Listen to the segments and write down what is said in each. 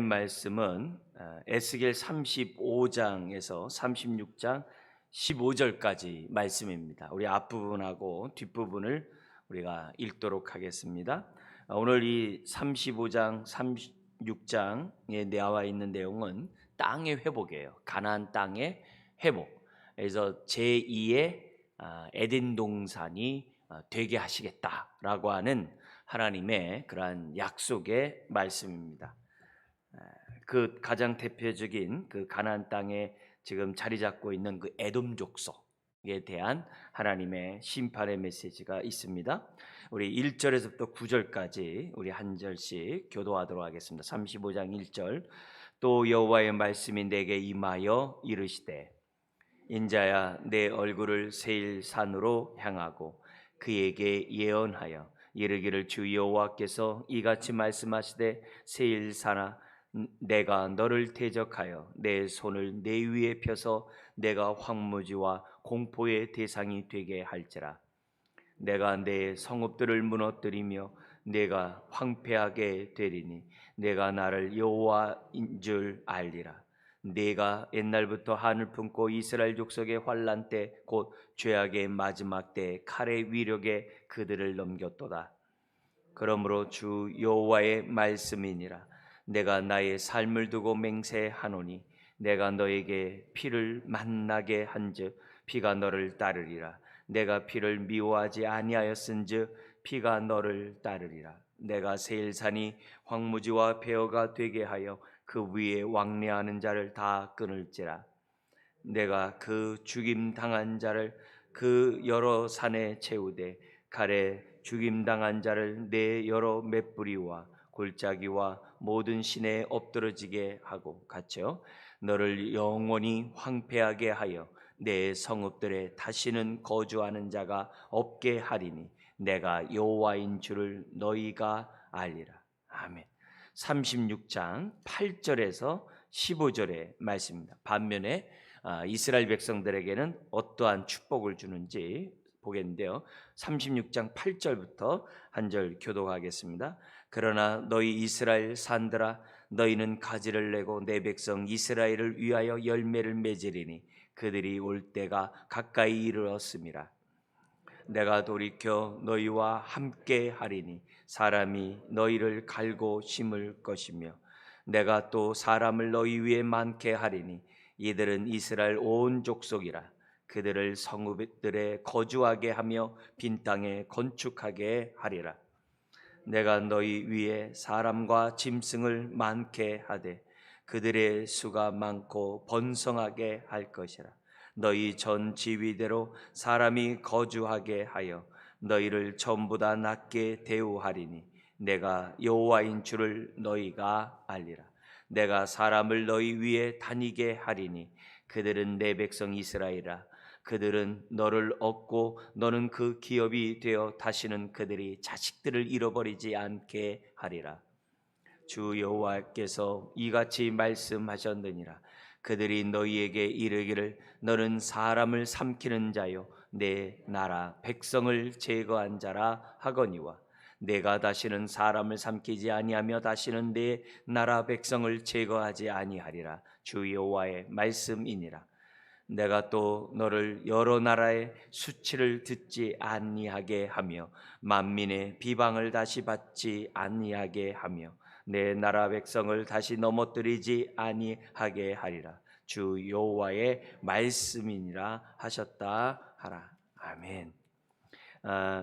말씀은 에스겔 35장에서 36장 15절까지 말씀입니다. 우리 앞부분하고 뒷부분을 우리가 읽도록 하겠습니다. 오늘 이 35장, 36장에 나와 있는 내용은 땅의 회복이에요. 가나안 땅의 회복. 그래서 제2의 에덴 동산이 되게 하시겠다라고 하는 하나님의 그러한 약속의 말씀입니다. 그 가장 대표적인 그 가나안 땅에 지금 자리 잡고 있는 그 에돔 족속에 대한 하나님의 심판의 메시지가 있습니다. 우리 1절에서부터 9절까지 우리 한 절씩 교도하도록 하겠습니다. 35장 1절. 또 여호와의 말씀이 내게 임하여 이르시되 인자야 내 얼굴을 세일 산으로 향하고 그에게 예언하여 이르기를 주 여호와께서 이같이 말씀하시되 세일 산아 내가 너를 대적하여 내 손을 내 위에 펴서 내가 황무지와 공포의 대상이 되게 할지라. 내가 내 성읍들을 무너뜨리며 내가 황폐하게 되리니 내가 나를 여호와인 줄 알리라. 내가 옛날부터 한을 품고 이스라엘 족속의 환난 때 곧 죄악의 마지막 때 칼의 위력에 그들을 넘겼도다. 그러므로 주 여호와의 말씀이니라. 내가 나의 삶을 두고 맹세하노니 내가 너에게 피를 만나게 한즉 피가 너를 따르리라. 내가 피를 미워하지 아니하였은즉 피가 너를 따르리라. 내가 세일산이 황무지와 폐허가 되게 하여 그 위에 왕래하는 자를 다 끊을지라. 내가 그 죽임 당한 자를 그 여러 산에 채우되 칼에 죽임 당한 자를 내 여러 맷뿌리와 골짜기와 모든 시내에 엎드러지게 하고 같이요 너를 영원히 황폐하게 하여 내 성읍들에 다시는 거주하는 자가 없게 하리니 내가 여호와인 줄을 너희가 알리라. 아멘. 36장 8절에서 15절의 말씀입니다. 반면에 이스라엘 백성들에게는 어떠한 축복을 주는지 보겠는데요. 36장 8절부터 한 절 교독하겠습니다. 그러나 너희 이스라엘 산들아 너희는 가지를 내고 내 백성 이스라엘을 위하여 열매를 맺으리니 그들이 올 때가 가까이 이르렀음이라. 내가 돌이켜 너희와 함께 하리니 사람이 너희를 갈고 심을 것이며 내가 또 사람을 너희 위에 많게 하리니 이들은 이스라엘 온 족속이라. 그들을 성읍들에 거주하게 하며 빈 땅에 건축하게 하리라. 내가 너희 위에 사람과 짐승을 많게 하되 그들의 수가 많고 번성하게 할 것이라. 너희 전 지위대로 사람이 거주하게 하여 너희를 전부 다 낮게 대우하리니 내가 여호와인 줄을 너희가 알리라. 내가 사람을 너희 위에 다니게 하리니 그들은 내 백성 이스라엘이라. 그들은 너를 얻고 너는 그 기업이 되어 다시는 그들이 자식들을 잃어버리지 않게 하리라. 주 여호와께서 이같이 말씀하셨느니라. 그들이 너희에게 이르기를 너는 사람을 삼키는 자요 내 나라 백성을 제거한 자라 하거니와 내가 다시는 사람을 삼키지 아니하며 다시는 내 나라 백성을 제거하지 아니하리라. 주 여호와의 말씀이니라. 내가 또 너를 여러 나라의 수치를 듣지 아니하게 하며 만민의 비방을 다시 받지 아니하게 하며 내 나라 백성을 다시 넘어뜨리지 아니하게 하리라. 주 여호와의 말씀이니라 하셨다 하라. 아멘.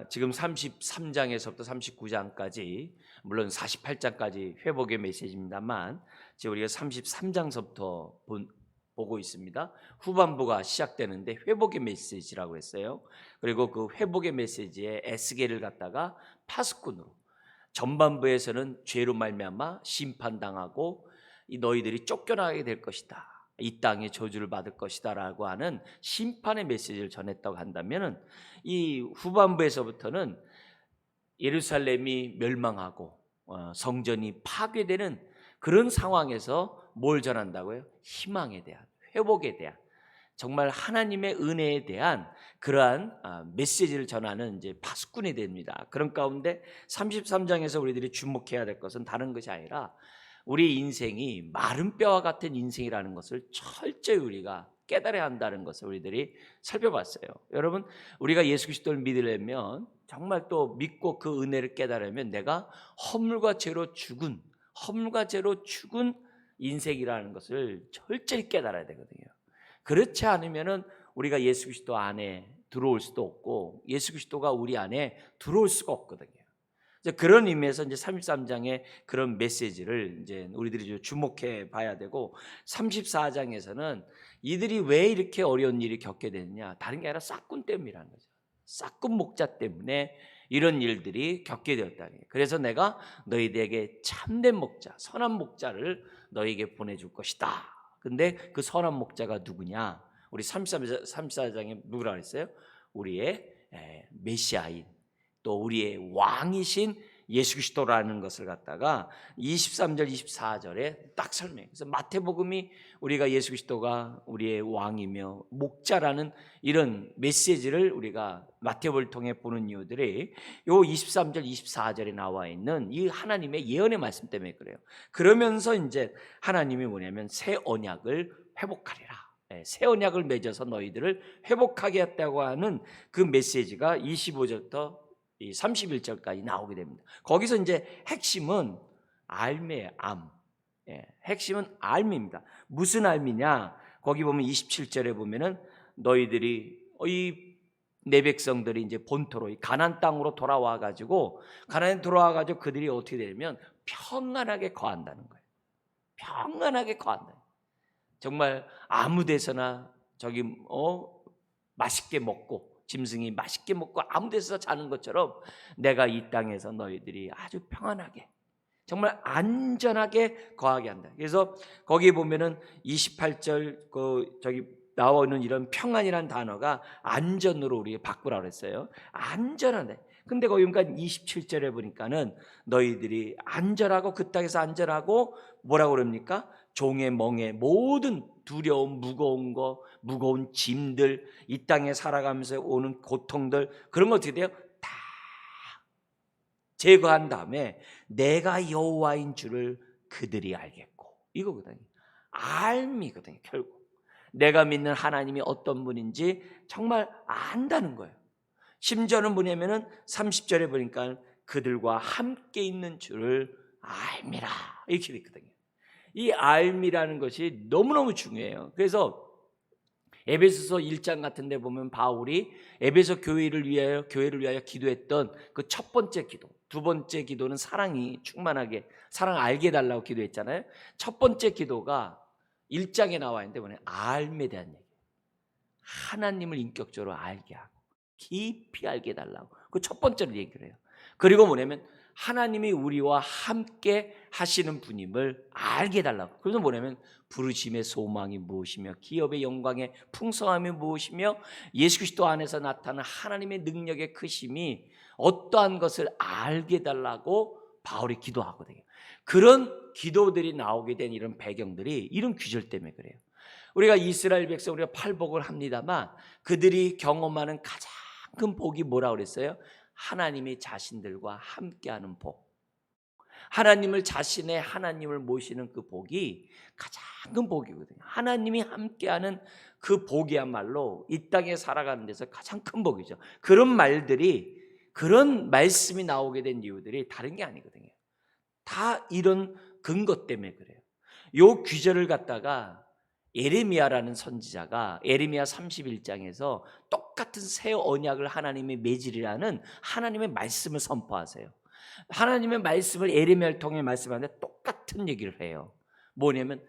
지금 33장에서부터 39장까지 물론 48장까지 회복의 메시지입니다만 지금 우리가 33장서부터 보고 있습니다. 후반부가 시작되는데 회복의 메시지라고 했어요. 그리고 그 회복의 메시지에 에스겔을 갖다가 파수꾼으로 전반부에서는 죄로 말미암아 심판당하고 이 너희들이 쫓겨나게 될 것이다. 이 땅에 저주를 받을 것이다라고 하는 심판의 메시지를 전했다고 한다면은 이 후반부에서부터는 예루살렘이 멸망하고 성전이 파괴되는 그런 상황에서 뭘 전한다고요? 희망에 대한, 회복에 대한, 정말 하나님의 은혜에 대한 그러한 메시지를 전하는 이제 파수꾼이 됩니다. 그런 가운데 33장에서 우리들이 주목해야 될 것은 다른 것이 아니라 우리 인생이 마른 뼈와 같은 인생이라는 것을 철저히 우리가 깨달아야 한다는 것을 우리들이 살펴봤어요. 여러분, 우리가 예수 그리스도를 믿으려면 정말 또 믿고 그 은혜를 깨달으면 내가 허물과 죄로 죽은 인생이라는 것을 철저히 깨달아야 되거든요. 그렇지 않으면은 우리가 예수 그리스도 안에 들어올 수도 없고 예수 그리스도가 우리 안에 들어올 수가 없거든요. 그런 의미에서 이제 33장의 그런 메시지를 이제 우리들이 주목해 봐야 되고, 34장에서는 이들이 왜 이렇게 어려운 일이 겪게 되느냐, 다른 게 아니라 싹군 때문이라는 거죠. 싹군 목자 때문에 이런 일들이 겪게 되었다. 그래서 내가 너희들에게 참된 목자, 선한 목자를 너희에게 보내줄 것이다. 근데 그 선한 목자가 누구냐? 우리 34장에 누구라 그랬어요? 우리의 메시아인, 또 우리의 왕이신 예수 그리스도라는 것을 갖다가 23절 24절에 딱 설명해요. 그래서 마태복음이 우리가 예수 그리스도가 우리의 왕이며 목자라는 이런 메시지를 우리가 마태복음을 통해 보는 이유들이 요 23절 24절에 나와 있는 이 하나님의 예언의 말씀 때문에 그래요. 그러면서 이제 하나님이 뭐냐면 새 언약을 회복하리라, 새 언약을 맺어서 너희들을 회복하게 했다고 하는 그 메시지가 25절부터 31절까지 나오게 됩니다. 거기서 이제 핵심은 알미예요. 핵심은 알미입니다. 무슨 알미냐? 거기 보면 27절에 보면은 너희들이 이 내 백성들이 이제 본토로 가나안 땅으로 돌아와 가지고 그들이 어떻게 되냐면 평안하게 거한다는 거예요. 평안하게 거한다. 정말 아무 데서나 맛있게 먹고 짐승이 맛있게 먹고 아무 데서 자는 것처럼 내가 이 땅에서 너희들이 아주 평안하게 정말 안전하게 거하게 한다. 그래서 거기 보면은 28절 나오는 이런 평안이라는 단어가 안전으로 우리 바꾸라고 그랬어요. 안전하네. 근데 거기 보니까 27절에 보니까는 너희들이 안전하고 그 땅에서 안전하고 뭐라고 그럽니까? 종의 멍에 모든 두려움, 무거운 짐들, 이 땅에 살아가면서 오는 고통들, 그런 거 어떻게 돼요? 다 제거한 다음에 내가 여호와인 줄을 그들이 알겠고, 이거거든요. 알미거든요. 결국 내가 믿는 하나님이 어떤 분인지 정말 안다는 거예요. 심지어는 뭐냐면은 30절에 보니까 그들과 함께 있는 줄을 알미라, 이렇게 있거든요. 이 알미라는 것이 너무너무 중요해요. 그래서 에베소서 1장 같은 데 보면 바울이 에베소 교회를 위하여 기도했던 그 첫 번째 기도, 두 번째 기도는 사랑이 충만하게, 사랑 알게 해달라고 기도했잖아요. 첫 번째 기도가 1장에 나와 있는데 뭐냐, 알미에 대한 얘기예요. 하나님을 인격적으로 알게 하고 깊이 알게 해달라고 그 첫 번째로 얘기를 해요. 그리고 뭐냐면 하나님이 우리와 함께 하시는 분임을 알게 해달라고. 그래서 뭐냐면 부르심의 소망이 무엇이며 기업의 영광의 풍성함이 무엇이며 예수 그리스도 안에서 나타나는 하나님의 능력의 크심이 어떠한 것을 알게 해달라고 바울이 기도하거든요. 그런 기도들이 나오게 된 이런 배경들이 이런 규절 때문에 그래요. 우리가 이스라엘 백성, 우리가 팔복을 합니다만 그들이 경험하는 가장 큰 복이 뭐라고 그랬어요? 하나님이 자신들과 함께하는 복. 하나님을 자신의 하나님을 모시는 그 복이 가장 큰 복이거든요. 하나님이 함께하는 그 복이야말로 이 땅에 살아가는 데서 가장 큰 복이죠. 그런 말씀이 나오게 된 이유들이 다른 게 아니거든요. 다 이런 근거 때문에 그래요. 요 규절을 갖다가 예레미야라는 선지자가 예레미야 31장에서 똑같은 새 언약을 하나님이 맺으리라는 하나님의 말씀을 선포하세요. 하나님의 말씀을 예레미야를 통해 말씀하는데 똑같은 얘기를 해요. 뭐냐면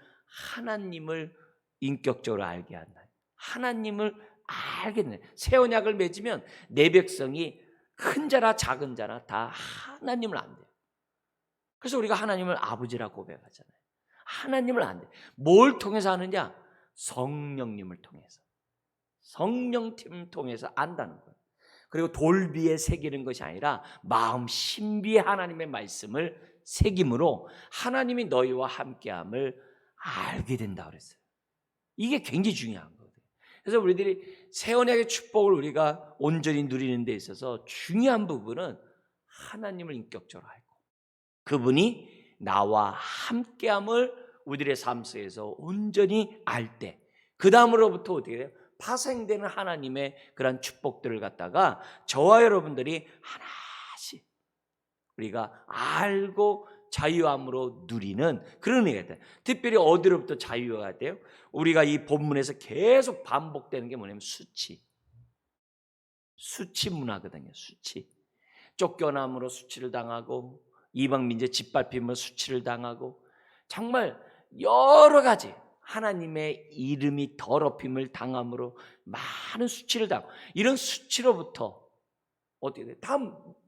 하나님을 인격적으로 알게 한다. 하나님을 알겠네. 새 언약을 맺으면 내 백성이 큰 자나 작은 자나 다 하나님을 안돼요. 그래서 우리가 하나님을 아버지라고 고백하잖아요. 하나님을 안돼. 뭘 통해서 아느냐? 성령님을 통해서. 성령팀을 통해서 안다는 거예요. 그리고 돌비에 새기는 것이 아니라 마음 신비의 하나님의 말씀을 새김으로 하나님이 너희와 함께함을 알게 된다고 그랬어요. 이게 굉장히 중요한 거거든요. 그래서 우리들이 새 언약의 축복을 우리가 온전히 누리는 데 있어서 중요한 부분은 하나님을 인격적으로 알고 그분이 나와 함께함을 우리들의 삶 속에서 온전히 알 때, 그 다음으로부터 어떻게 돼요? 파생되는 하나님의 그런 축복들을 갖다가 저와 여러분들이 하나씩 우리가 알고 자유함으로 누리는 그런 의미가 돼요. 특별히 어디로부터 자유가 돼요? 우리가 이 본문에서 계속 반복되는 게 뭐냐면 수치 문화거든요. 수치. 쫓겨남으로 수치를 당하고, 이방 민족 짓밟힘으로 수치를 당하고, 정말 여러 가지 하나님의 이름이 더럽힘을 당함으로 많은 수치를 당하고, 이런 수치로부터 어떻게 돼? 다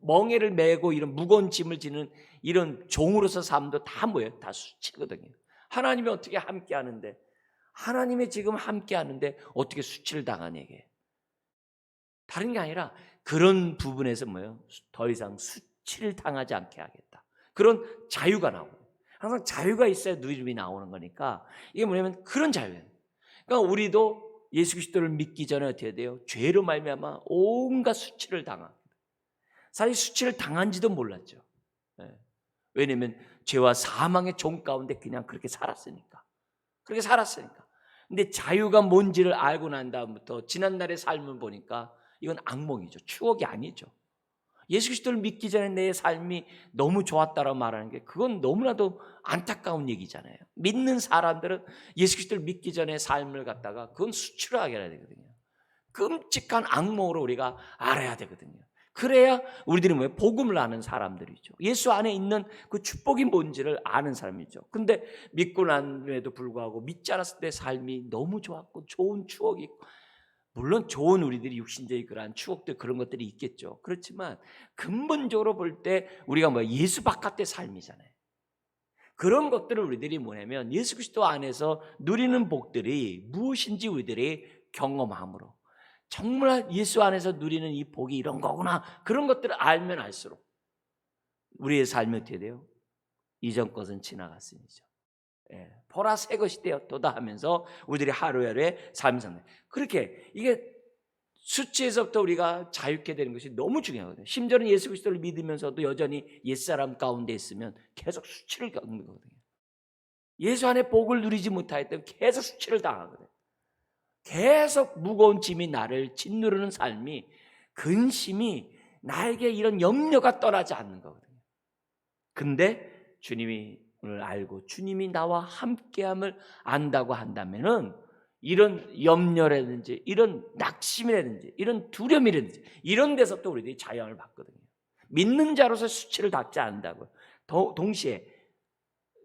멍에를 메고 이런 무거운 짐을 지는 이런 종으로서 삶도 다 뭐예요? 다 수치거든요. 하나님이 어떻게 함께 하는데, 하나님이 지금 함께 하는데 어떻게 수치를 당하냐 이게. 다른 게 아니라 그런 부분에서 뭐예요? 더 이상 수치를 당하지 않게 하겠다. 그런 자유가 나오고, 항상 자유가 있어야 누림이 나오는 거니까 이게 뭐냐면 그런 자유예요. 그러니까 우리도 예수 그리스도를 믿기 전에 어떻게 돼요? 죄로 말미암아 온갖 수치를 당합니다. 사실 수치를 당한지도 몰랐죠. 왜냐하면 죄와 사망의 종 가운데 그냥 그렇게 살았으니까. 근데 자유가 뭔지를 알고 난 다음부터 지난날의 삶을 보니까 이건 악몽이죠. 추억이 아니죠. 예수 그리스도를 믿기 전에 내 삶이 너무 좋았다라고 말하는 게 그건 너무나도 안타까운 얘기잖아요. 믿는 사람들은 예수 그리스도를 믿기 전에 삶을 갖다가 그건 수치로 하게 해야 되거든요. 끔찍한 악몽으로 우리가 알아야 되거든요. 그래야 우리들이 뭐예요? 복음을 아는 사람들이죠. 예수 안에 있는 그 축복이 뭔지를 아는 사람이죠. 근데 믿고 난에도 불구하고 믿지 않았을 때 삶이 너무 좋았고 좋은 추억이 있고, 물론 좋은 우리들이 육신적인 그러한 추억들 그런 것들이 있겠죠. 그렇지만 근본적으로 볼 때 우리가 뭐 예수 바깥의 삶이잖아요. 그런 것들을 우리들이 뭐냐면 예수 그리스도 안에서 누리는 복들이 무엇인지 우리들이 경험함으로, 정말 예수 안에서 누리는 이 복이 이런 거구나, 그런 것들을 알면 알수록 우리의 삶이 어떻게 돼요? 이전 것은 지나갔으니죠. 보라 새 것이 되었도다 하면서 우리들이 하루하루의 삶이 삽니다. 그렇게 이게 수치에서부터 우리가 자유케 되는 것이 너무 중요하거든요. 심지어는 예수 그리스도를 믿으면서도 여전히 옛사람 가운데 있으면 계속 수치를 겪는 거거든요. 예수 안에 복을 누리지 못하였다면 계속 수치를 당하거든요. 계속 무거운 짐이 나를 짓누르는 삶이, 근심이 나에게 이런 염려가 떠나지 않는 거거든요. 근데 주님이 오늘 알고 주님이 나와 함께함을 안다고 한다면은 이런 염려라든지 이런 낙심이라든지 이런 두려움이라든지 이런 데서 또 우리들이 자유함을 받거든요. 믿는 자로서 수치를 닦지 않는다고요. 동시에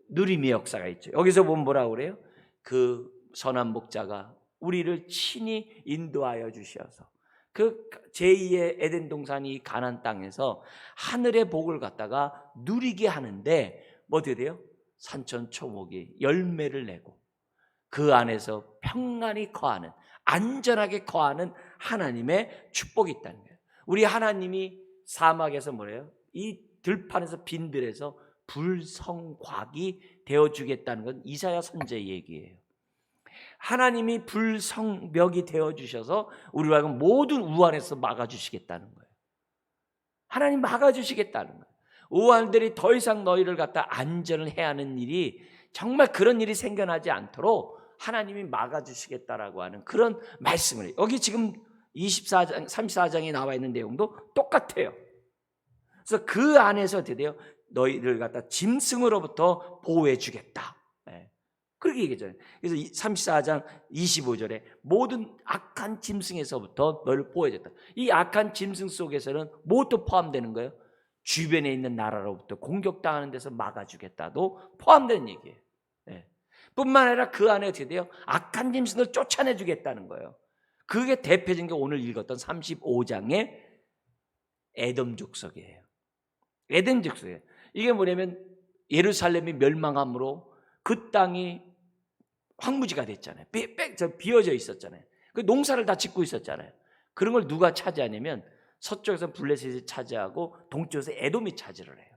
누림의 역사가 있죠. 여기서 보면 뭐라고 그래요? 그 선한 목자가 우리를 친히 인도하여 주셔서 그 제2의 에덴 동산이 가나안 땅에서 하늘의 복을 갖다가 누리게 하는데 뭐 어떻게 돼요? 산천초목이 열매를 내고 그 안에서 평안히 거하는, 안전하게 거하는 하나님의 축복이 있다는 거예요. 우리 하나님이 사막에서 뭐래요? 이 들판에서 빈들에서 불성곽이 되어주겠다는 건 이사야 선지의 얘기예요. 하나님이 불성벽이 되어주셔서 우리로 하여금 모든 우환에서 막아주시겠다는 거예요. 하나님 막아주시겠다는 거예요. 우환들이 더 이상 너희를 갖다 안전을 해야 하는 일이, 정말 그런 일이 생겨나지 않도록 하나님이 막아주시겠다라고 하는 그런 말씀을 해요. 여기 지금 24장, 34장에 나와 있는 내용도 똑같아요. 그래서 그 안에서 어떻게 돼요? 너희를 갖다 짐승으로부터 보호해 주겠다. 그렇게 얘기했잖아요. 그래서 34장 25절에 모든 악한 짐승에서부터 너를 보호해줬다. 이 악한 짐승 속에서는 무엇도 포함되는 거예요? 주변에 있는 나라로부터 공격당하는 데서 막아주겠다도 포함되는 얘기예요. 뿐만 아니라 그 안에 어떻게 돼요? 악한 짐승을 쫓아내주겠다는 거예요. 그게 대표적인 게 오늘 읽었던 35장의 에돔 족속이에요. 에덴 족속이에요. 이게 뭐냐면 예루살렘이 멸망함으로 그 땅이 황무지가 됐잖아요. 비어져 있었잖아요. 그 농사를 다 짓고 있었잖아요. 그런 걸 누가 차지하냐면 서쪽에서 블레셋이 차지하고 동쪽에서 에돔이 차지를 해요.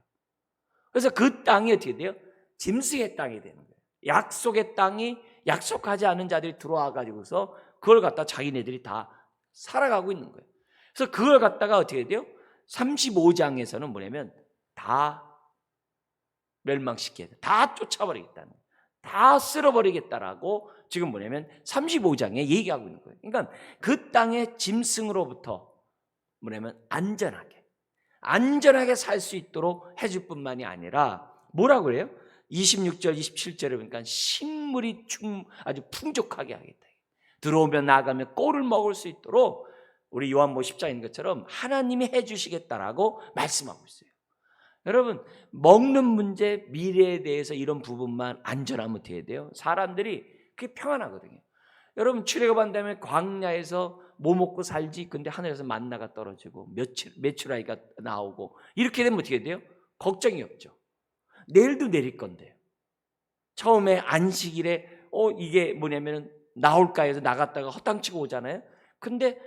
그래서 그 땅이 어떻게 돼요? 짐승의 땅이 되는 거예요. 약속의 땅이 약속하지 않은 자들이 들어와 가지고서 그걸 갖다 자기네들이 다 살아가고 있는 거예요. 그래서 그걸 갖다가 어떻게 돼요? 35장에서는 뭐냐면 다 멸망시켜야 돼. 다 쫓아버리겠다는 거예요. 다 쓸어버리겠다라고 지금 뭐냐면 35장에 얘기하고 있는 거예요. 그러니까 그 땅의 짐승으로부터 뭐냐면 안전하게 살 수 있도록 해줄 뿐만이 아니라 뭐라고 그래요? 26절 27절에 보니까 식물이 아주 풍족하게 하겠다. 들어오면 나가면 꼴을 먹을 수 있도록 우리 요한복음 10장에 있는 것처럼 하나님이 해주시겠다라고 말씀하고 있어요. 여러분, 먹는 문제, 미래에 대해서 이런 부분만 안전하면 어떻게 돼요? 사람들이 그게 평안하거든요. 여러분, 출애굽한 다음에 광야에서 뭐 먹고 살지? 근데 하늘에서 만나가 떨어지고 메추라기가 나오고 이렇게 되면 어떻게 돼요? 걱정이 없죠. 내일도 내릴 건데요. 처음에 안식일에 이게 뭐냐면 나올까 해서 나갔다가 허탕치고 오잖아요. 근데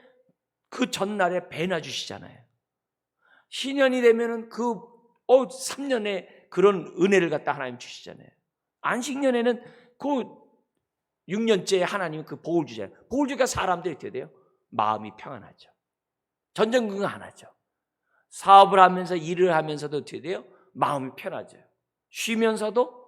그 전날에 배나 주시잖아요. 신년이 되면은 3년에 그런 은혜를 갖다 하나님 주시잖아요. 안식년에는 그 6년째 하나님 그 복을 주잖아요. 복을 주니까 사람들이 어떻게 돼요? 마음이 평안하죠. 전전긍긍 안 하죠. 사업을 하면서 일을 하면서도 어떻게 돼요? 마음이 편하죠. 쉬면서도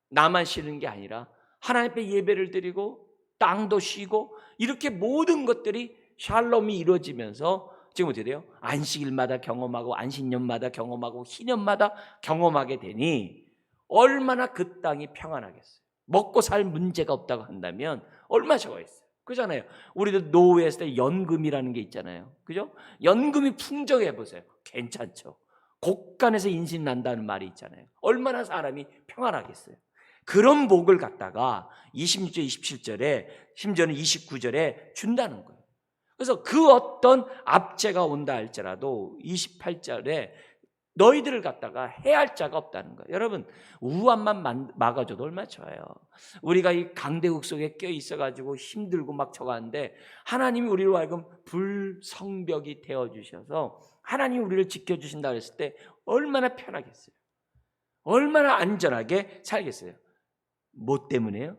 나만 쉬는 게 아니라 하나님 앞에 예배를 드리고 땅도 쉬고 이렇게 모든 것들이 샬롬이 이루어지면서 지금 어떻게 돼요? 안식일마다 경험하고 안식년마다 경험하고 희년마다 경험하게 되니 얼마나 그 땅이 평안하겠어요. 먹고 살 문제가 없다고 한다면 얼마나 좋아했어요. 그잖아요. 우리도 노후했을 때 연금이라는 게 있잖아요. 그죠? 연금이 풍족해 보세요. 괜찮죠. 곳간에서 인신 난다는 말이 있잖아요. 얼마나 사람이 평안하겠어요. 그런 복을 갖다가 26절, 27절에 심지어는 29절에 준다는 거예요. 그래서 그 어떤 압제가 온다 할지라도 28절에 너희들을 갖다가 해할 자가 없다는 거예요. 여러분, 우환만 막아줘도 얼마나 좋아요. 우리가 이 강대국 속에 껴 있어가지고 힘들고 막 저가는데 하나님이 우리로 하여금 불성벽이 되어주셔서 하나님이 우리를 지켜주신다 그랬을 때 얼마나 편하겠어요. 얼마나 안전하게 살겠어요. 뭐 때문에요?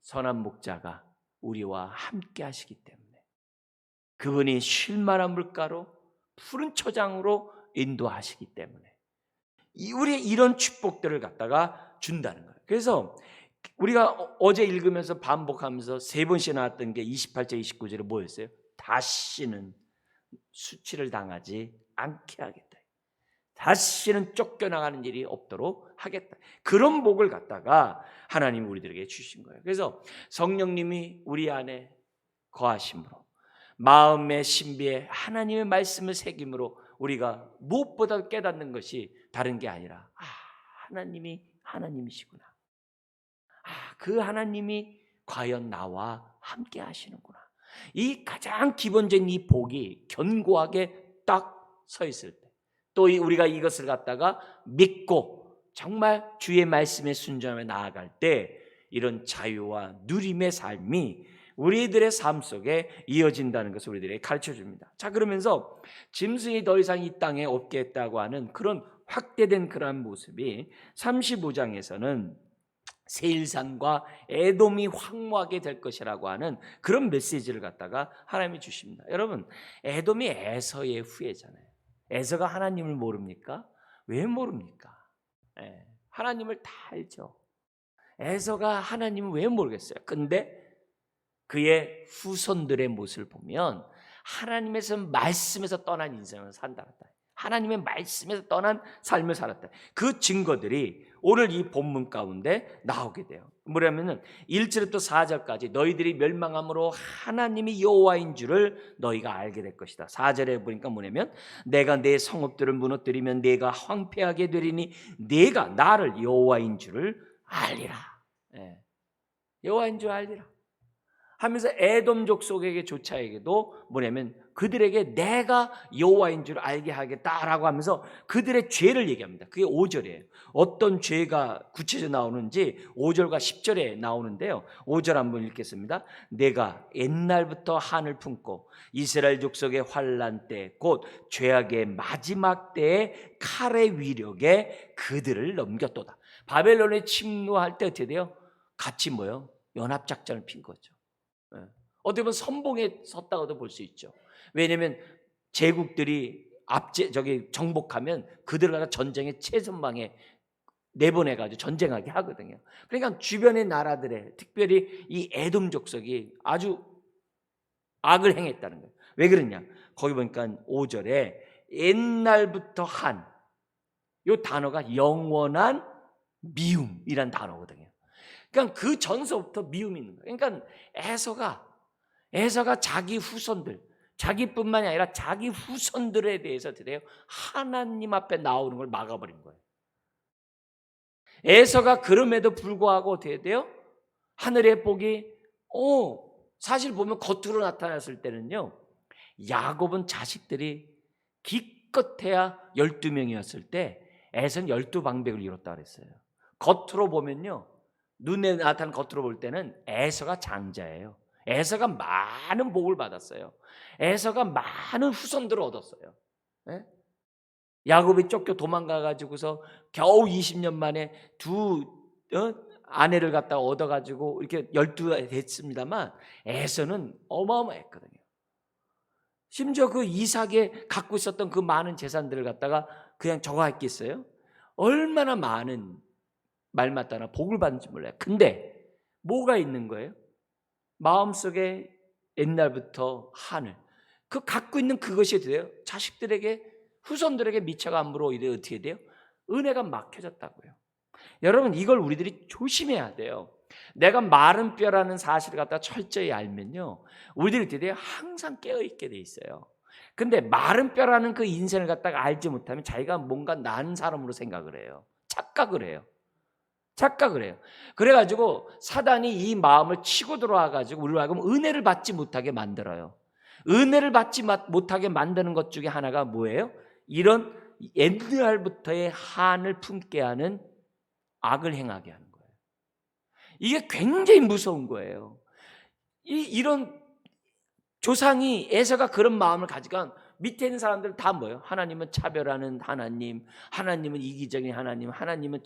선한 목자가 우리와 함께 하시기 때문에. 그분이 쉴만한 물가로 푸른 초장으로 인도하시기 때문에 우리의 이런 축복들을 갖다가 준다는 거예요. 그래서 우리가 어제 읽으면서 반복하면서 3번씩 나왔던 게 28절 29절에 뭐였어요? 다시는 수치를 당하지 않게 하겠다. 다시는 쫓겨나가는 일이 없도록 하겠다. 그런 복을 갖다가 하나님이 우리들에게 주신 거예요. 그래서 성령님이 우리 안에 거하심으로 마음의 신비에 하나님의 말씀을 새김으로 우리가 무엇보다 깨닫는 것이 다른 게 아니라 하나님이 하나님이시구나. 그 하나님이 과연 나와 함께 하시는구나. 이 가장 기본적인 이 복이 견고하게 딱 서 있을 때 또 우리가 이것을 갖다가 믿고 정말 주의 말씀에 순종하며 나아갈 때 이런 자유와 누림의 삶이 우리들의 삶 속에 이어진다는 것을 우리들에게 가르쳐줍니다. 자, 그러면서 짐승이 더 이상 이 땅에 없게 했다고 하는 그런 확대된 그러한 모습이 35장에서는 세일산과 에돔이 황무하게 될 것이라고 하는 그런 메시지를 갖다가 하나님이 주십니다. 여러분, 에돔이 에서의 후예잖아요. 에서가 하나님을 모릅니까? 왜 모릅니까? 하나님을 다 알죠. 에서가 하나님을 왜 모르겠어요? 근데 그의 후손들의 모습을 보면 하나님에서 말씀에서 떠난 인생을 산다. 하나님의 말씀에서 떠난 삶을 살았다. 그 증거들이 오늘 이 본문 가운데 나오게 돼요. 뭐냐면은 1절부터 4절까지 너희들이 멸망함으로 하나님이 여호와인 줄을 너희가 알게 될 것이다. 4절에 보니까 뭐냐면 내가 내 성읍들을 무너뜨리면 내가 황폐하게 되리니 내가 나를 여호와인 줄을 알리라. 여호와인 줄 알리라 하면서 에돔 족속에게 조차에게도 뭐냐면 그들에게 내가 여호와인 줄 알게 하겠다라고 하면서 그들의 죄를 얘기합니다. 그게 5절이에요. 어떤 죄가 구체적으로 나오는지 5절과 10절에 나오는데요. 5절 한번 읽겠습니다. 내가 옛날부터 한을 품고 이스라엘 족속의 환난 때 곧 죄악의 마지막 때에 칼의 위력에 그들을 넘겼도다. 바벨론에 침노할 때 어떻게 돼요? 같이 뭐요? 연합작전을 핀 거죠. 어떻게 보면 선봉에 섰다고도 볼 수 있죠. 왜냐하면 제국들이 정복하면 그들을 전쟁의 최전방에 내보내가지고 전쟁하게 하거든요. 그러니까 주변의 나라들에 특별히 이 에돔 족속이 아주 악을 행했다는 거예요. 왜 그러냐? 거기 보니까 5절에 옛날부터 한 이 단어가 영원한 미움이란 단어거든요. 그러니까 그 전서부터 미움이 있는 거예요. 그러니까 에서가 자기 후손들, 자기뿐만이 아니라 자기 후손들에 대해서 어떻게 돼요? 하나님 앞에 나오는 걸 막아버린 거예요. 에서가 그럼에도 불구하고 어떻게 돼요? 하늘의 복이 사실 보면 겉으로 나타났을 때는요, 야곱은 자식들이 기껏해야 12명이었을 때 에서는 12방백을 이뤘다 그랬어요. 겉으로 보면요, 눈에 나타난 겉으로 볼 때는 에서가 장자예요. 에서가 많은 복을 받았어요. 에서가 많은 후손들을 얻었어요. 예? 야곱이 쫓겨 도망가가지고서 겨우 20년 만에 아내를 갖다가 얻어가지고 이렇게 12가 됐습니다만 에서는 어마어마했거든요. 심지어 그 이삭에 갖고 있었던 그 많은 재산들을 갖다가 그냥 저거 했겠어요? 얼마나 많은 말 맞다나 복을 받는지 몰라요. 근데 뭐가 있는 거예요? 마음속에 옛날부터 하늘 그 갖고 있는 그것이 돼요. 자식들에게 후손들에게 미처가 함으로 이래 어떻게 돼요? 은혜가 막혀졌다고요. 여러분 이걸 우리들이 조심해야 돼요. 내가 마른 뼈라는 사실을 갖다 철저히 알면요, 우리들이 어떻게 돼요? 항상 깨어있게 돼 있어요. 근데 마른 뼈라는 그 인생을 갖다가 알지 못하면 자기가 뭔가 난 사람으로 생각을 해요. 착각을 해요. 그래가지고 사단이 이 마음을 치고 들어와가지고 우리로 하여금 은혜를 받지 못하게 만들어요. 은혜를 받지 못하게 만드는 것 중에 하나가 뭐예요? 이런 옛날부터의 한을 품게 하는 악을 행하게 하는 거예요. 이게 굉장히 무서운 거예요. 이런 조상이 에서가 그런 마음을 가지고 밑에 있는 사람들은 다 뭐예요? 하나님은 차별하는 하나님, 하나님은 이기적인 하나님, 하나님은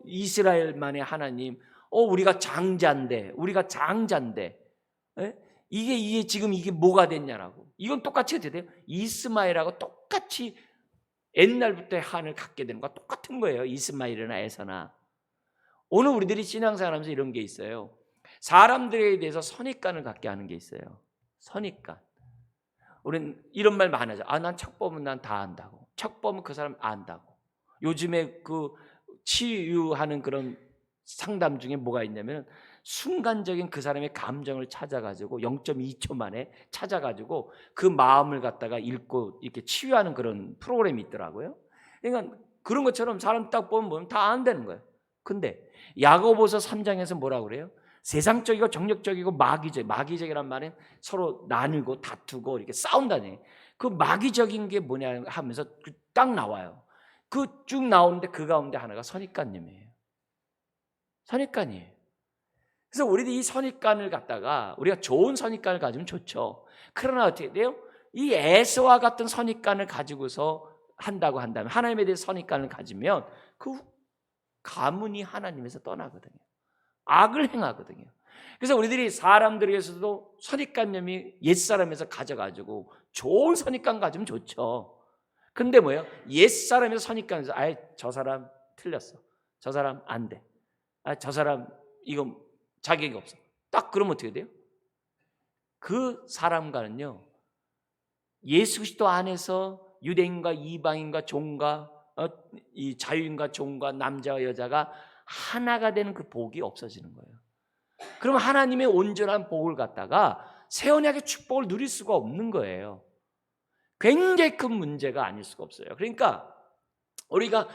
이스라엘만의 하나님, 우리가 장자인데 예? 이게 지금 이게 뭐가 됐냐라고. 이건 똑같이 어떻게 돼요? 이스마엘하고 똑같이 옛날부터의 한을 갖게 되는 거와 똑같은 거예요. 이스마엘이나 에서나. 오늘 우리들이 신앙생활하면서 이런 게 있어요. 사람들에 대해서 선입관을 갖게 하는 게 있어요. 선입관. 우리는 이런 말 많이 하죠. 난 척보면 난 다 안다고. 척보면 그 사람 안다고. 요즘에 그 치유하는 그런 상담 중에 뭐가 있냐면 순간적인 그 사람의 감정을 찾아가지고 0.2초 만에 찾아가지고 그 마음을 갖다가 읽고 이렇게 치유하는 그런 프로그램이 있더라고요. 그러니까 그런 것처럼 사람 딱 보면 다 안 되는 거예요. 근데 야고보서 3장에서 뭐라고 그래요? 세상적이고 정력적이고 마귀적이란 말은 서로 나누고 다투고 이렇게 싸운다니. 그 마귀적인 게 뭐냐 하면서 딱 나와요. 그 쭉 나오는데 그 가운데 하나가 선입관님이에요. 선입관이에요. 그래서 우리들이 이 선입관을 갖다가 우리가 좋은 선입관을 가지면 좋죠. 그러나 어떻게 돼요? 이 에서와 같은 선입관을 가지고서 한다고 한다면, 하나님에 대해서 선입관을 가지면 그 가문이 하나님에서 떠나거든요. 악을 행하거든요. 그래서 우리들이 사람들에게서도 선입관념이 옛사람에서 가져가지고 좋은 선입관 가지면 좋죠. 근데 뭐예요? 옛사람에서 선입관에서 저 사람 틀렸어. 저 사람 안 돼. 저 사람 이거 자격이 없어. 딱 그러면 어떻게 돼요? 그 사람과는요, 예수 그리스도 안에서 유대인과 이방인과 종과 이 자유인과 종과 남자와 여자가 하나가 되는 그 복이 없어지는 거예요. 그러면 하나님의 온전한 복을 갖다가 새 언약의 축복을 누릴 수가 없는 거예요. 굉장히 큰 문제가 아닐 수가 없어요. 그러니까 우리가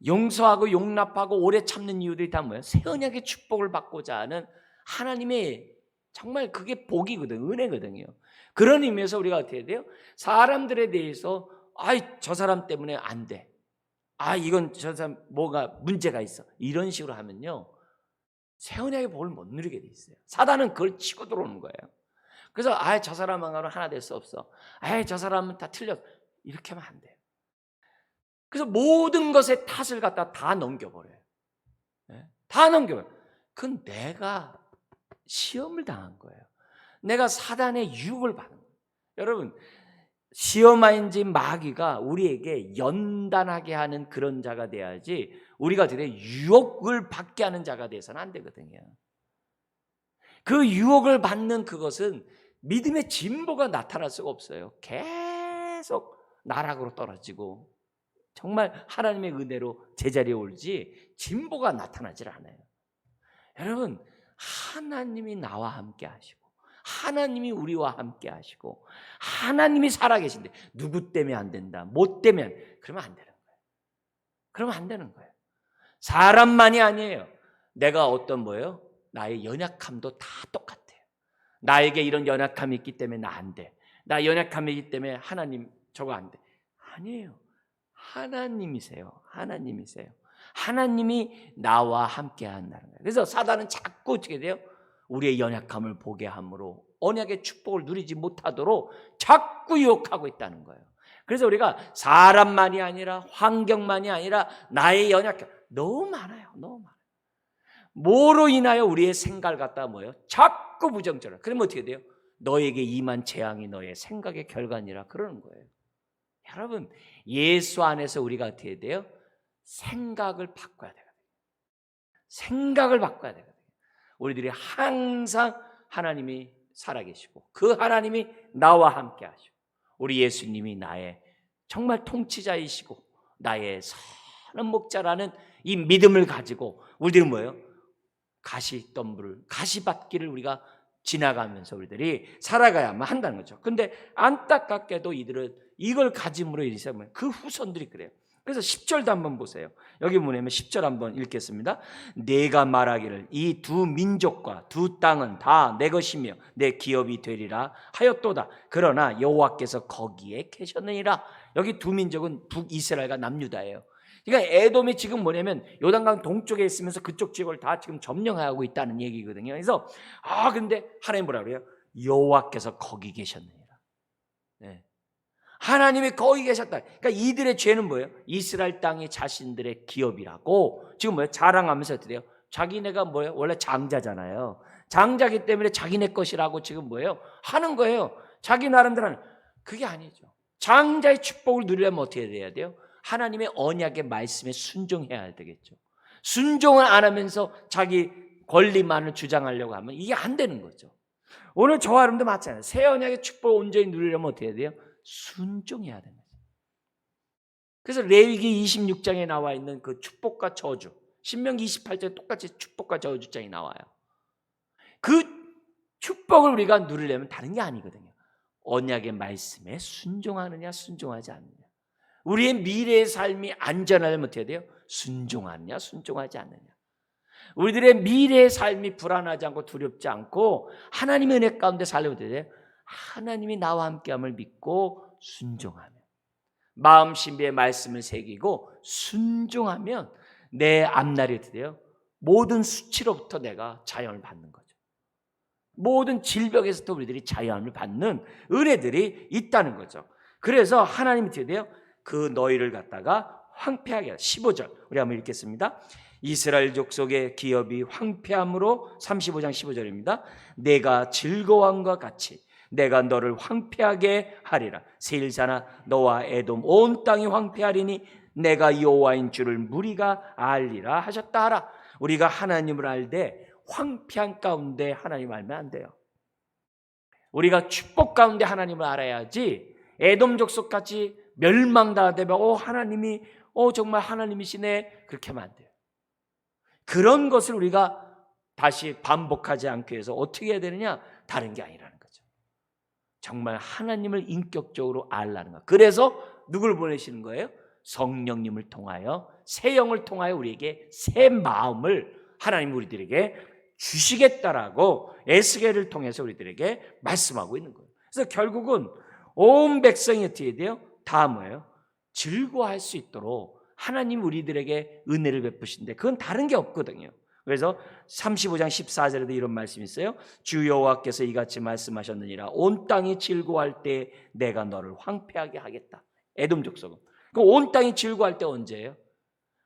용서하고 용납하고 오래 참는 이유들이 다 뭐예요? 새 언약의 축복을 받고자 하는 하나님의 정말 그게 복이거든, 은혜거든요. 그런 의미에서 우리가 어떻게 해야 돼요? 사람들에 대해서 저 사람 때문에 안 돼. 이건 저 사람 뭐가 문제가 있어. 이런 식으로 하면요, 새 언약의 복을 못 누리게 돼 있어요. 사단은 그걸 치고 들어오는 거예요. 그래서 저 사람하고는 하나 될 수 없어. 저 사람은 다 틀렸어. 이렇게 하면 안 돼요. 그래서 모든 것의 탓을 갖다 다 넘겨버려요. 다 넘겨버려요. 그건 내가 시험을 당한 거예요. 내가 사단의 유혹을 받은 거예요. 여러분, 시어마인지 마귀가 우리에게 연단하게 하는 그런 자가 돼야지 우리가 되게 유혹을 받게 하는 자가 돼서는 안 되거든요. 그 유혹을 받는 그것은 믿음의 진보가 나타날 수가 없어요. 계속 나락으로 떨어지고 정말 하나님의 은혜로 제자리에 올지 진보가 나타나질 않아요. 여러분, 하나님이 나와 함께 하시고 하나님이 우리와 함께 하시고 하나님이 살아계신데 누구 때문에 안 된다, 뭐 때문에, 그러면 안 되는 거예요. 그러면 안 되는 거예요. 사람만이 아니에요. 내가 어떤 뭐예요? 나의 연약함도 다 똑같아요. 나에게 이런 연약함이 있기 때문에 나 안 돼. 나 연약함이 있기 때문에 하나님 저거 안 돼. 아니에요. 하나님이세요. 하나님이세요. 하나님이 나와 함께 한다는 거예요. 그래서 사단은 자꾸 어떻게 돼요? 우리의 연약함을 보게 함으로 언약의 축복을 누리지 못하도록 자꾸 유혹하고 있다는 거예요. 그래서 우리가 사람만이 아니라 환경만이 아니라 나의 연약함 너무 많아요. 너무 많아요. 뭐로 인하여 우리의 생각을 갖다 뭐예요? 자꾸 부정적으로. 그러면 어떻게 돼요? 너에게 임한 재앙이 너의 생각의 결과니라 그러는 거예요. 여러분, 예수 안에서 우리가 어떻게 돼요? 생각을 바꿔야 되거든요. 생각을 바꿔야 되거든요. 우리들이 항상 하나님이 살아계시고 그 하나님이 나와 함께 하시고 우리 예수님이 나의 정말 통치자이시고 나의 선한 목자라는 이 믿음을 가지고 우리들은 뭐예요? 가시덤불을, 가시밭길을 우리가 지나가면서 우리들이 살아가야만 한다는 거죠. 근데 안타깝게도 이들은 이걸 가짐으로 인해서 그 후손들이 그래요. 그래서 10절도 한번 보세요. 여기 뭐냐면 10절 한번 읽겠습니다. 내가 말하기를 이 두 민족과 두 땅은 다 내 것이며 내 기업이 되리라 하였도다. 그러나 여호와께서 거기에 계셨느니라. 여기 두 민족은 북이스라엘과 남유다예요. 그러니까 에돔이 지금 뭐냐면 요단강 동쪽에 있으면서 그쪽 지역을 다 지금 점령하고 있다는 얘기거든요. 그래서 근데 하나님 뭐라 그래요? 여호와께서 거기 계셨느니라. 네. 하나님이 거기 계셨다. 그러니까 이들의 죄는 뭐예요? 이스라엘 땅이 자신들의 기업이라고 지금 뭐예요? 자랑하면서 어떻게 돼요? 자기네가 뭐예요? 원래 장자잖아요. 장자기 때문에 자기네 것이라고 지금 뭐예요? 하는 거예요. 자기 나름대로 하는. 그게 아니죠. 장자의 축복을 누리려면 어떻게 해야 돼요? 하나님의 언약의 말씀에 순종해야 되겠죠. 순종을 안 하면서 자기 권리만을 주장하려고 하면 이게 안 되는 거죠. 오늘 저와 여러분도 마찬가지예요. 새 언약의 축복을 온전히 누리려면 어떻게 해야 돼요? 순종해야 되는 거죠. 그래서 레위기 26장에 나와 있는 그 축복과 저주, 신명기 28장에 똑같이 축복과 저주장이 나와요. 그 축복을 우리가 누리려면 다른 게 아니거든요. 언약의 말씀에 순종하느냐 순종하지 않느냐. 우리의 미래의 삶이 안전하려면 어떻게 돼요? 순종하느냐 순종하지 않느냐. 우리들의 미래의 삶이 불안하지 않고 두렵지 않고 하나님의 은혜 가운데 살려면 어떻게 돼요? 하나님이 나와 함께함을 믿고 순종하면, 마음 신비의 말씀을 새기고 순종하면 내 앞날이 어떻게 돼요? 모든 수치로부터 내가 자유함을 받는 거죠. 모든 질병에서부터 우리들이 자유함을 받는 은혜들이 있다는 거죠. 그래서 하나님이 어떻게 돼요? 그 너희를 갖다가 황폐하게 15절 우리 한번 읽겠습니다. 이스라엘 족속의 기업이 황폐함으로 35장 15절입니다. 내가 즐거움과 같이 내가 너를 황폐하게 하리라. 세일사나 너와 에돔 온 땅이 황폐하리니 내가 여호와인 줄을 무리가 알리라 하셨다 하라. 우리가 하나님을 알되 황폐한 가운데 하나님을 알면 안 돼요. 우리가 축복 가운데 하나님을 알아야지 에돔 족속같이 멸망당하되면 하나님이 정말 하나님이시네 그렇게 하면 안 돼요. 그런 것을 우리가 다시 반복하지 않기 위해서 어떻게 해야 되느냐? 다른 게 아니라는 거죠. 정말 하나님을 인격적으로 알라는 거. 그래서 누구를 보내시는 거예요? 성령님을 통하여, 새 영을 통하여 우리에게 새 마음을 하나님 우리들에게 주시겠다라고 에스겔을 통해서 우리들에게 말씀하고 있는 거예요. 그래서 결국은 온 백성이 어떻게 돼요? 다 뭐예요? 즐거워할 수 있도록 하나님 우리들에게 은혜를 베푸신데 그건 다른 게 없거든요. 그래서 35장 14절에도 이런 말씀이 있어요. 주 여호와께서 이같이 말씀하셨느니라. 온 땅이 즐거워할 때 내가 너를 황폐하게 하겠다. 에돔 족속은. 그 온 땅이 즐거워할 때 언제예요?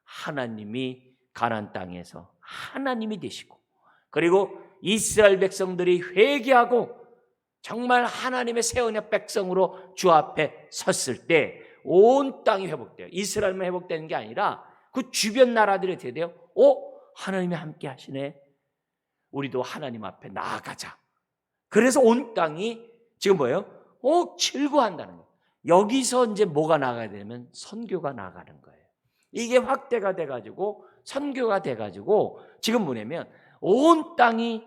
하나님이 가나안 땅에서 하나님이 되시고 그리고 이스라엘 백성들이 회개하고 정말 하나님의 새 언약 백성으로 주 앞에 섰을 때 온 땅이 회복돼요. 이스라엘만 회복되는 게 아니라 그 주변 나라들이 어떻게 돼요? 하나님이 함께 하시네. 우리도 하나님 앞에 나아가자. 그래서 온 땅이 지금 뭐예요? 즐거워한다는 거예요. 여기서 이제 뭐가 나가야 되냐면 선교가 나가는 거예요. 이게 확대가 돼가지고 선교가 돼가지고 지금 뭐냐면 온 땅이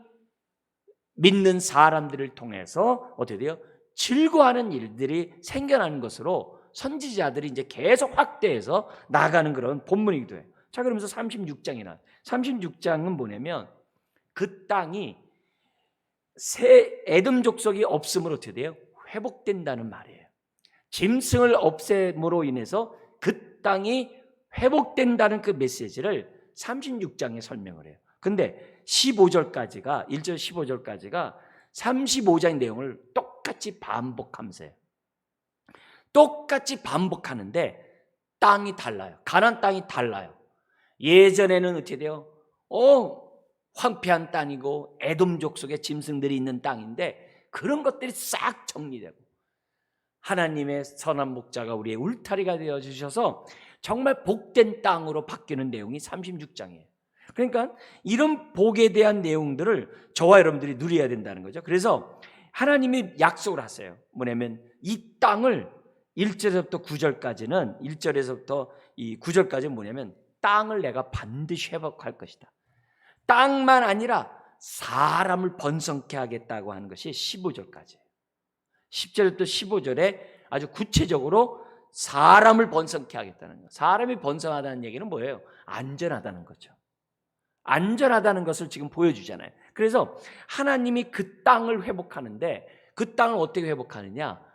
믿는 사람들을 통해서 어떻게 돼요? 즐거워하는 일들이 생겨나는 것으로 선지자들이 이제 계속 확대해서 나가는 그런 본문이기도 해요. 자, 그러면서 36장이 나와요. 36장은 뭐냐면 그 땅이 새 에돔 족속이 없음으로 어떻게 돼요? 회복된다는 말이에요. 짐승을 없앰으로 인해서 그 땅이 회복된다는 그 메시지를 36장에 설명을 해요. 근데 15절까지가 1절 15절까지가 35장의 내용을 똑같이 반복하면서 해요. 똑같이 반복하는데 땅이 달라요. 가나안 땅이 달라요. 예전에는 어떻게 돼요? 황폐한 땅이고 에돔 족속의 짐승들이 있는 땅인데 그런 것들이 싹 정리되고 하나님의 선한 목자가 우리의 울타리가 되어 주셔서 정말 복된 땅으로 바뀌는 내용이 36장이에요. 그러니까 이런 복에 대한 내용들을 저와 여러분들이 누려야 된다는 거죠. 그래서 하나님이 약속을 하세요. 뭐냐면 이 땅을 1절에서부터 9절까지는 1절에서부터 이 9절까지는 뭐냐면 땅을 내가 반드시 회복할 것이다. 땅만 아니라 사람을 번성케 하겠다고 하는 것이 15절까지예요. 10절부터 15절에 아주 구체적으로 사람을 번성케 하겠다는 거예요. 사람이 번성하다는 얘기는 뭐예요? 안전하다는 거죠. 안전하다는 것을 지금 보여주잖아요. 그래서 하나님이 그 땅을 회복하는데 그 땅을 어떻게 회복하느냐?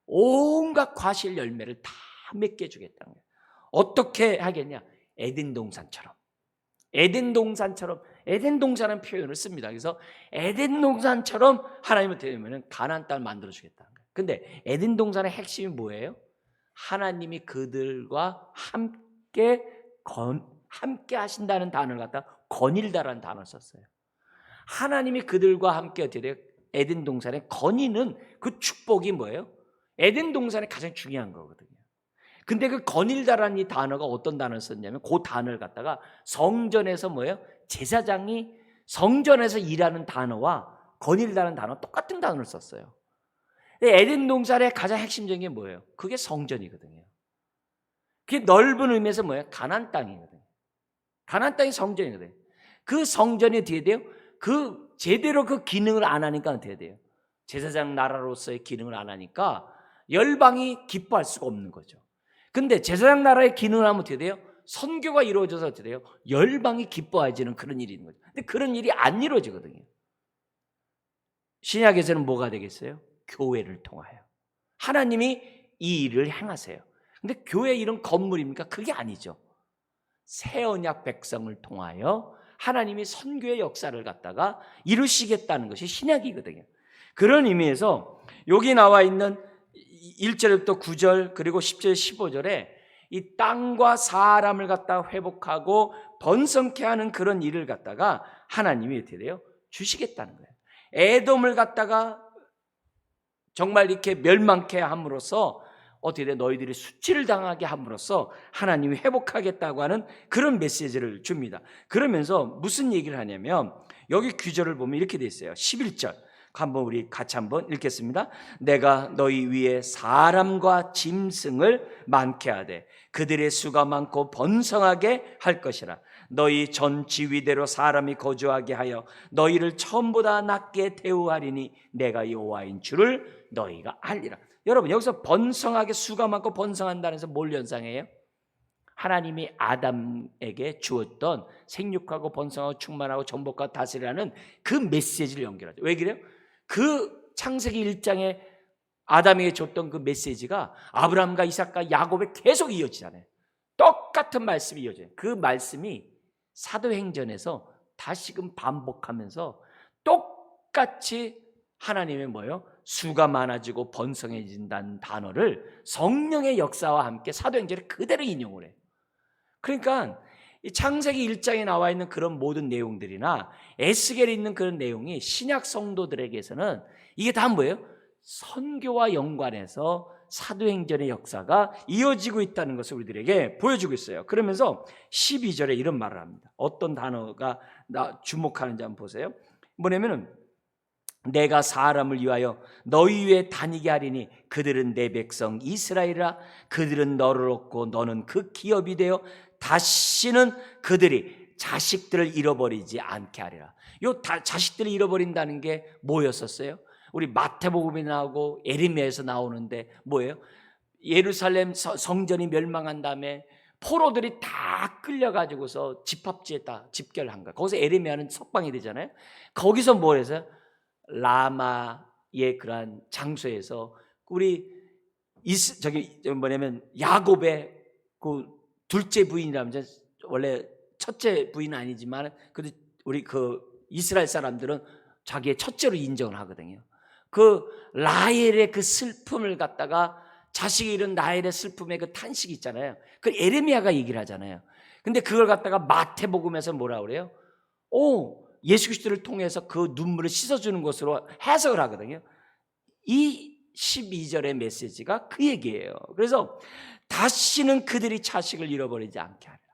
온갖 과실 열매를 다 맺게 주겠다는 거예요. 어떻게 하겠냐? 에덴 동산처럼. 에덴 동산이라는 표현을 씁니다. 그래서 에덴 동산처럼 하나님을 되면 가나안 땅을 만들어 주겠다는 거예요. 근데 에덴 동산의 핵심이 뭐예요? 하나님이 그들과 함께 하신다는 단어를 갖다 건일다라는 단어를 썼어요. 하나님이 그들과 함께 어떻게 돼요? 에덴 동산에 건이는 그 축복이 뭐예요? 에덴 동산이 가장 중요한 거거든요. 근데 그 건일다라는 이 단어가 어떤 단어를 썼냐면 그 단어를 갖다가 성전에서 뭐예요? 제사장이 성전에서 일하는 단어와 건일다라는 단어 똑같은 단어를 썼어요. 에덴 동산의 가장 핵심적인 게 뭐예요? 그게 성전이거든요. 그게 넓은 의미에서 뭐예요? 가나안 땅이거든요. 가나안 땅이 성전이거든요. 그 성전이 어떻게 돼요? 제대로 그 기능을 안 하니까 어떻게 돼요? 제사장 나라로서의 기능을 안 하니까 열방이 기뻐할 수가 없는 거죠. 근데 제사장 나라의 기능을 하면 어떻게 돼요? 선교가 이루어져서 어떻게 돼요? 열방이 기뻐해지는 그런 일이 있는 거죠. 근데 그런 일이 안 이루어지거든요. 신약에서는 뭐가 되겠어요? 교회를 통하여 하나님이 이 일을 행하세요. 근데 교회 이런 건물입니까? 그게 아니죠. 새 언약 백성을 통하여 하나님이 선교의 역사를 갖다가 이루시겠다는 것이 신약이거든요. 그런 의미에서 여기 나와 있는 1절부터 9절 그리고 10절 15절에 이 땅과 사람을 갖다 회복하고 번성케 하는 그런 일을 갖다가 하나님이 어떻게 돼요? 주시겠다는 거예요. 에돔을 갖다가 정말 이렇게 멸망케 함으로써 어떻게 돼? 너희들이 수치를 당하게 함으로써 하나님이 회복하겠다고 하는 그런 메시지를 줍니다. 그러면서 무슨 얘기를 하냐면 여기 구절을 보면 이렇게 돼 있어요. 11절 우리 같이 한번 읽겠습니다. 내가 너희 위에 사람과 짐승을 많게 하되 그들의 수가 많고 번성하게 할 것이라. 너희 전 지위대로 사람이 거주하게 하여 너희를 처음보다 낮게 대우하리니 내가 여호와인 줄을 너희가 알리라. 여러분 여기서 번성하게 수가 많고 번성한다는 데서 뭘 연상해요? 하나님이 아담에게 주었던 생육하고 번성하고 충만하고 정복하고 다스리라는 그 메시지를 연결하죠. 왜 그래요? 그 창세기 1장에 아담에게 줬던 그 메시지가 아브라함과 이삭과 야곱에 계속 이어지잖아요. 똑같은 말씀이 이어져요. 그 말씀이 사도행전에서 다시금 반복하면서 똑같이 하나님의 뭐예요? 수가 많아지고 번성해진다는 단어를 성령의 역사와 함께 사도행전에 그대로 인용을 해요. 그러니까 이 창세기 1장에 나와 있는 그런 모든 내용들이나 에스겔에 있는 그런 내용이 신약 성도들에게서는 이게 다 뭐예요? 선교와 연관해서 사도행전의 역사가 이어지고 있다는 것을 우리들에게 보여주고 있어요. 그러면서 12절에 이런 말을 합니다. 어떤 단어가 주목하는지 한번 보세요. 뭐냐면은 내가 사람을 위하여 너희 위에 다니게 하리니 그들은 내 백성 이스라엘이라. 그들은 너를 얻고 너는 그 기업이 되어 다시는 그들이 자식들을 잃어버리지 않게 하리라. 요 자식들을 잃어버린다는 게 뭐였었어요? 우리 마태복음에 나오고 예레미야에서 나오는데 뭐예요? 예루살렘 성전이 멸망한 다음에 포로들이 다 끌려가지고서 집합지에다 집결한 거예요. 거기서 예레미야는 석방이 되잖아요. 거기서 뭘 해서 라마의 그러한 장소에서 우리 뭐냐면 야곱의 그 둘째 부인이라면, 원래 첫째 부인은 아니지만 그래도 우리 그 이스라엘 사람들은 자기의 첫째로 인정을 하거든요. 그 라헬의 그 슬픔을 갖다가, 자식이 잃은 라헬의 슬픔의 그 탄식이 있잖아요. 그 예레미야가 얘기를 하잖아요. 근데 그걸 갖다가 마태복음에서 뭐라 그래요? 예수 그리스도를 통해서 그 눈물을 씻어주는 것으로 해석을 하거든요. 이 12절의 메시지가 그 얘기예요. 그래서 다시는 그들이 자식을 잃어버리지 않게 하리라.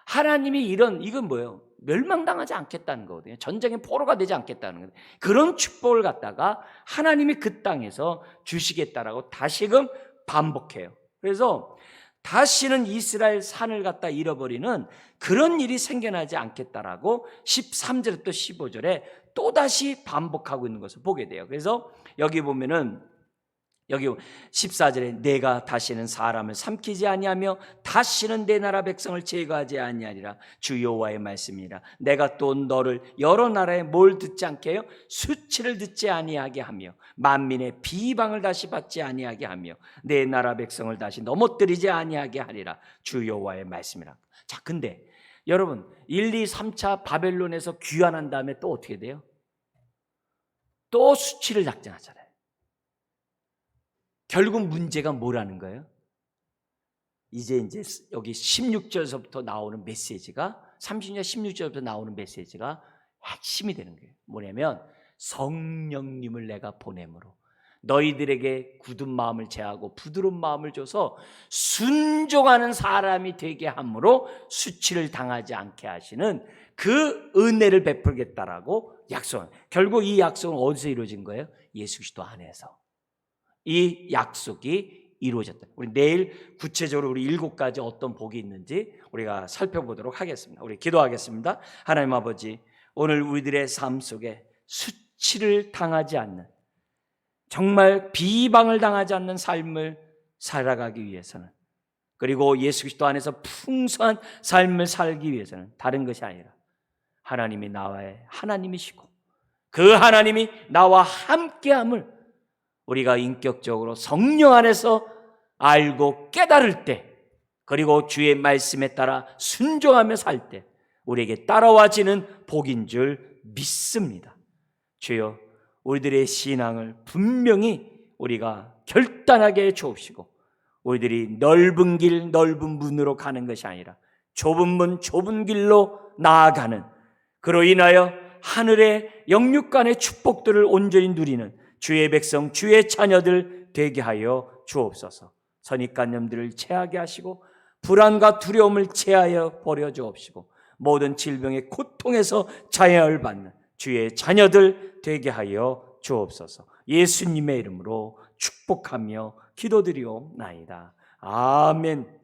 하나님이 이건 뭐예요? 멸망당하지 않겠다는 거거든요. 전쟁의 포로가 되지 않겠다는 거예요. 그런 축복을 갖다가 하나님이 그 땅에서 주시겠다라고 다시금 반복해요. 그래서 다시는 이스라엘 산을 갖다 잃어버리는 그런 일이 생겨나지 않겠다라고 13절부터 15절에 또다시 반복하고 있는 것을 보게 돼요. 그래서 여기 보면은 여기 14절에 내가 다시는 사람을 삼키지 아니하며 다시는 내 나라 백성을 제거하지 아니하리라. 주 여호와의 말씀이라. 내가 또 너를 여러 나라에 뭘 듣지 않게 해요? 수치를 듣지 아니하게 하며 만민의 비방을 다시 받지 아니하게 하며 내 나라 백성을 다시 넘어뜨리지 아니하게 하리라. 주 여호와의 말씀이라. 자, 근데 여러분 1, 2, 3차 바벨론에서 귀환한 다음에 또 어떻게 돼요? 또 수치를 작정하잖아요. 결국 문제가 뭐라는 거예요? 이제 여기 16절에서부터 나오는 메시지가, 30절 16절부터 나오는 메시지가 핵심이 되는 거예요. 뭐냐면 성령님을 내가 보내므로 너희들에게 굳은 마음을 제하고 부드러운 마음을 줘서 순종하는 사람이 되게 함으로 수치를 당하지 않게 하시는 그 은혜를 베풀겠다라고 약속한, 결국 이 약속은 어디서 이루어진 거예요? 예수 그리스도 안에서 이 약속이 이루어졌다. 우리 내일 구체적으로 우리 7가지 어떤 복이 있는지 우리가 살펴보도록 하겠습니다. 우리 기도하겠습니다. 하나님 아버지, 오늘 우리들의 삶 속에 수치를 당하지 않는, 정말 비방을 당하지 않는 삶을 살아가기 위해서는, 그리고 예수 그리스도 안에서 풍성한 삶을 살기 위해서는 다른 것이 아니라 하나님이 나와의 하나님이시고 그 하나님이 나와 함께함을 우리가 인격적으로 성령 안에서 알고 깨달을 때, 그리고 주의 말씀에 따라 순종하며 살 때 우리에게 따라와지는 복인 줄 믿습니다. 주여, 우리들의 신앙을 분명히 우리가 결단하게 해주옵시고, 우리들이 넓은 길 넓은 문으로 가는 것이 아니라 좁은 문 좁은 길로 나아가는, 그로 인하여 하늘의 영육간의 축복들을 온전히 누리는 주의 백성, 주의 자녀들 되게 하여 주옵소서. 선입관념들을 체하게 하시고 불안과 두려움을 체하여 버려 주옵시고 모든 질병의 고통에서 자유를 받는 주의 자녀들 되게 하여 주옵소서. 예수님의 이름으로 축복하며 기도드리옵나이다. 아멘.